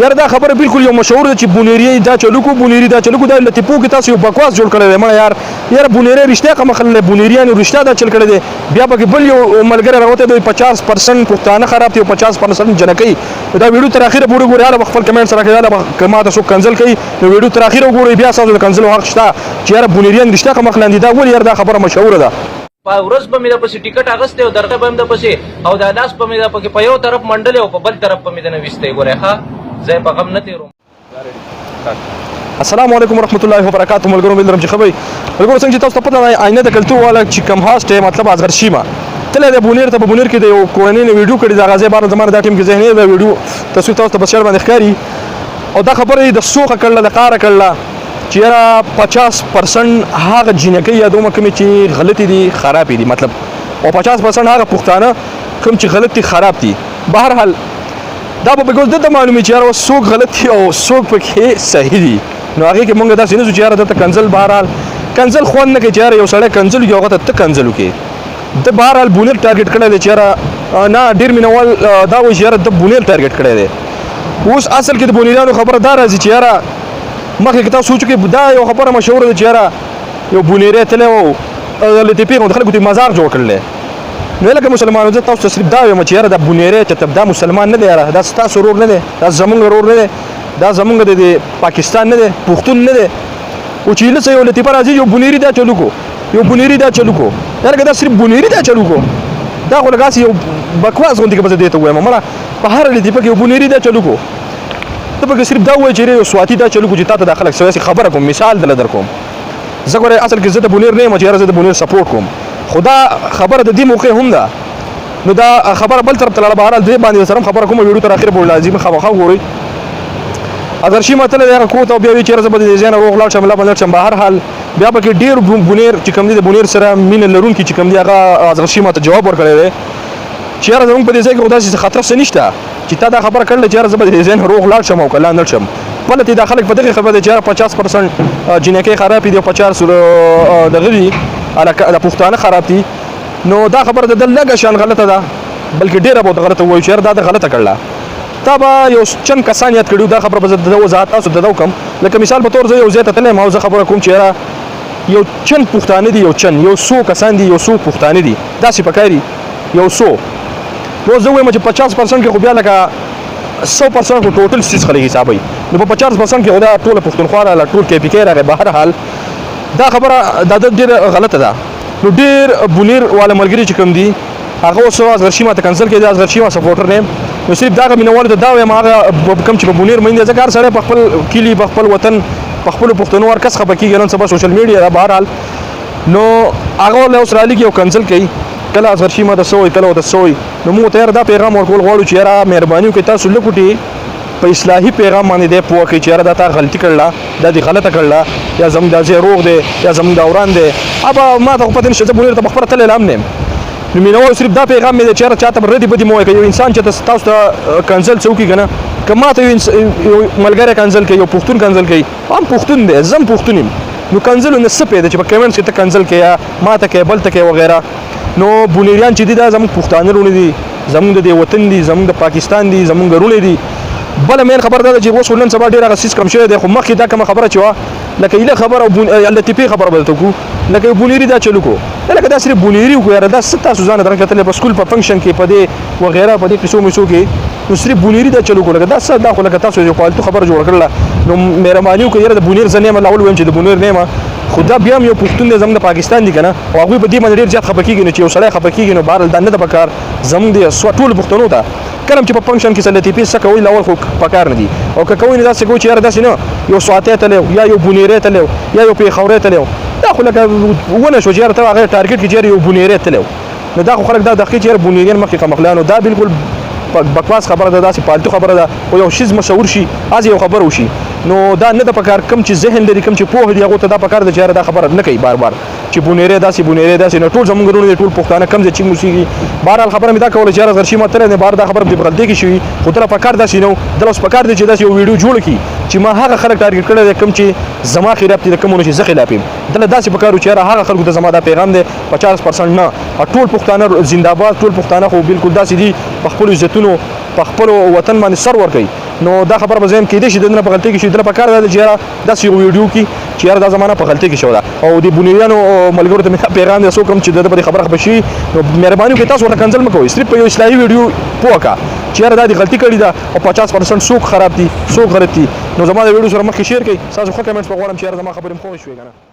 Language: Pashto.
یار دا خبره بالکل یو مشهور ده چې بونیری دا چلوکو بونیری دا چلوکو دا لټیپو کې تاسو یو بکواس جوړ کړی دی مړه یار بونیری رښتیا کوم خلک بونیریان رښتیا دا چل کړی دی بیا پکې بل یو ملګری راوته دی 50% پښتانه خراب دي 50% جنکی دا ویډیو تر اخره پورې ګورئ هغه خپل کمنټ سره کړئ دا کما تاسو کنسل کړئ نو ویډیو تر اخره وګورئ بیا تاسو د کنسل حق شته چې یار بونیریان رښتیا کوم خلک دي دا ول یار دا خبره مشهور ده ورځ به مې د پسې ټیکټ اغسته او درغه به مې د پسې او د لاس په مې د پکې په یو طرف منډل او په بل طرف په مې د نوښته ګورې ها زه په غم نه تیروم. السلام علیکم ورحمۃ اللہ وبرکاتہ ملګرو ملګرو چې خبرې ملګرو څنګه چې تاسو ته پته آینه د کلتور والا چې کم هاست مطلب ازغر شیما تله د بونیر ته بونیر کې د یو کورنۍ ویډیو کړی د غازی بار زمانه د ټیم کې ذهني د ویډیو تاسو ته په شړ باندې ښکاری او دا خبره د سوخه کړل د قاره کړل چې را 50% هغه جنکی یا دومره کوم چې غلطي دي خراب دي مطلب او 50% هغه پښتانه کوم چې غلطي خراب دي بهر حال دا به بګوز د معلومي چې را سوق غلطي او سوق پکې صحیح دي نو هغه کې مونږ دا سینې چې را د کنزل بهر حال کنزل خو نه کې چې یو سړی کنزل یو غته ته کنزل کې د بهر حال بونیر ټارګټ کړل دی چې را نه ډیر مینوال دا و چې را د بونیر ټارګټ کړی دی اوس اصل کې د بونیرانو خبردار راځي چې را مخکې که تاسو سوچو کې دا یو خبره مشهوره ده چې یاره یو بونیری تللی و لطیفې د خلکو ته مزار جوړ کړلی نو لکه مسلمانو زه تاسو ته صرف دا وایم چې یاره دا بونیری چې دا مسلمان نه دی یاره دا ستاسو ورور نه دی دا زمونږ ورور نه دی دا زمونږ د پاکستان نه دی پښتون نه دی او چې لسه یو لطیفه راځي یو بونیری دا چلو کو یو بونیری دا چلو کو یاره دا صرف بونیری دا چلو کو دا خو لګاسې یو بکواس غوندې که به زه دې ته ووایم مړه په هره لطیفه کې یو بونیری دا چلو کو ته به صرف دا وایي چې یو سواتی دا چلو کو چې تا ته دا خلک سواسي خبره کوم مثال دله در کوم زه ګورې اصل کې زه د بونیر نه یم چې یاره زه د بونیر سپورټ کوم خو دا خبره د دې موقع هم ده نو دا خبره بل طرف ته لاړه بهرحال دې باندې سره خبره کومه ویډیو تر اخره پورې لازمي خامخا وګورئ اگر شي متل هغه کوته او بیا وی چیرې زه به د ځان روغ لاړ شم لا بل شم بهرحال بیا پکې ډیر بونیر چې کوم دي د بونیر سره مين لرونکي چې کوم دي هغه اگر شي ماته جواب ورکړی دی چې یاره زموږ په دې ځای کې داسې خطر څه نشته چې تا دا خبره کړله چې یاره زه به د ذهن روغ لاړ شم او که لا نه شم بله ته دا خلک په دغې خبره دی چې یاره 50% جنکۍ خراب دي او 50 دغه دي د پښتانه خراب دي نو دا خبره د ده لږه شان غلطه ده بلکې ډېره به غلطه ووایو چې یاره دا د غلطه کړله تا به یو چند کسان یاد کړي دا خبره به زه د وضاحت تاسو ته وکړم لکه مثال په طور زه یو ځای ته تللی یم او زه خبره کوم چې یاره یو چند پښتانه دي یو څو کسان دي یو څو پښتانه دي داسې پکار دي یو څو نو زه وایم چې 50% کې خو بیا لکه 100% خو ټوټل سیس خلک حسابوي نو په 50% کې خو دا ټوله پښتونخوا راغله ټول کې پی کې راغی بهرحال دا خبره دا ډېره غلطه ده نو ډېر بونیر والا ملګري چې کوم دي هغه اوس اصغر شي ماته کنسل کړي اصغر شي ما سپورټر نیم نو صرف دا مینوال ته دا وایم هغه کوم چې په بونیر مینده ځکه هر سړی په خپل کلي په خپل وطن په خپلو پښتنو هر کس خفه کېږي نن سبا سوشل میډیا ده بهرحال نو هغه له اوس رالي کې یو کنسل کوي کله اصغر شي ما د سوی کله د سوی نو موږ ته دا پیغام ورکول غواړو چې یاره مهرباني وکړئ تاسو لکوټي په اصلاحي پیغام باندې دی پوه کړئ چې یاره دا تا غلطي کړله دا دې غلطه کړله یا زموږ دا ځای روغ دی یا زموږ دا وران دی ابا ما ته خو پته نشته زه بونیر ته په خبره تللی هم نه یم نو مینوال صرف دا پیغام مې دی چې یاره چاته به ردې بدې مه وایئ که یو انسان چې تاسو ته کنسل څه وکړي که نه که ما ته یو ملګری کنسل کوي یو پښتون کنسل کوي هم پښتون دی زه هم پښتون یم نو کنسل نه څه پیدا چې په کمنټس کې ته کنسل کوي یا ما ته کوي بل ته کوي وغیره نو بونیریان چې دي دا زموږ پښتانه رونه دي زموږ د دې وطن دي زموږ د پاکستان دي زموږ رونه دي بله مین خبر دا ده چې اوس نن سبا ډېر هغه سیس کم شوی دی خو مخکې دا کومه خبره چې وه لکه ایله خبره او لطیفې خبره به درته وکړو لکه یو بونیري دا چلو کو لکه دا صرف بونیري وکړو یاره دا څه تاسو ځان درنګ کتلی په سکول په فنکشن کې په دې وغیره په دې قصو مسو کې نو صرف بونیري دا چلو کو لکه دا څه دا خو لکه تاسو یو فالتو خبره جوړه کړله نو مهرباني وکړئ یاره د بونیر زه نه یم اول وایم چې د بونیر نه یم خو دا بیا هم یو پښتون دی زموږ د پاکستان دي که نه او هغوی په دې باندې ډېر زیات خفه کېږي نو چې یو سړی خفه کېږي نو بهرحال دا نه ده پکار زموږ د ټولو پښتنو ته کله هم چې په فنکشن کې څه لطیفې څه کوئ لاول خو پکار نه دي او که کوئ نه داسې کوئ چې یاره داسې نه یو سواتی تللی یا یو بونیری تللی یا یو پېښوری تللی دا خو لکه ونه شو چې یاره ته هغه ټارګټ کې چې یاره یو بونیری تللی نو دا خو خلک دا دقیق چې یاره بونیریان مخکې قمقلیانو دا بالکل بکواس خبره ده داسې پالتو خبره ده او یو شیز مشهور شي از یو خبر وشي نو دا نه د پکار کم چې ذهن لري کم چې پوه دی هغه ته دا پکار ده چې یاره دا خبره نه کوي بار بار چې بونیری داسې نو ټول زموږ ورونه ټول پښتانه کم ځای چې موسیږي بهرحال خبره مې دا کوله چې یاره اصغر شي ما تللی دی بهر دا خبره دې په غلطۍ کې شوي خو دله پکار داسې نه و دله اوس پکار دی چې داسې یو ویډیو جوړه کړي چې ما هغه خلک ټارګېټ کړی دی کم چې زما خلاف دي د کومو نه چې زه خلاف یم دله داسې پکار و چې یاره هغه خلکو ته زما دا پیغام دی 50% نه ټول پښتانه زنده‌باد ټول پښتانه خو بالکل داسې دي په خپلو عزتونو په خپلو وطن باندې سر ورکوي نو دا خبر به زم کې دي چې دنه په غلطي کې شي دنه په کار ده چې دا سی ویډیو کې چې دا زمانہ په غلطي کې شو دا او د بنیانو ملګرو ته پیغام دی سو کوم چې د خبره خبشي نو مهرباني وکړئ تاسو ورته کنسل مکوئ صرف په یو اصلاحي ویډیو پوکا چې دا د غلطي کړی دا او 50% سوق خراب دي سوق غلطي نو زموږ د ویډیو سره مخکې شیر کړئ تاسو خو کمنټس په غواړم چې زما خبرې مخ شوي کنه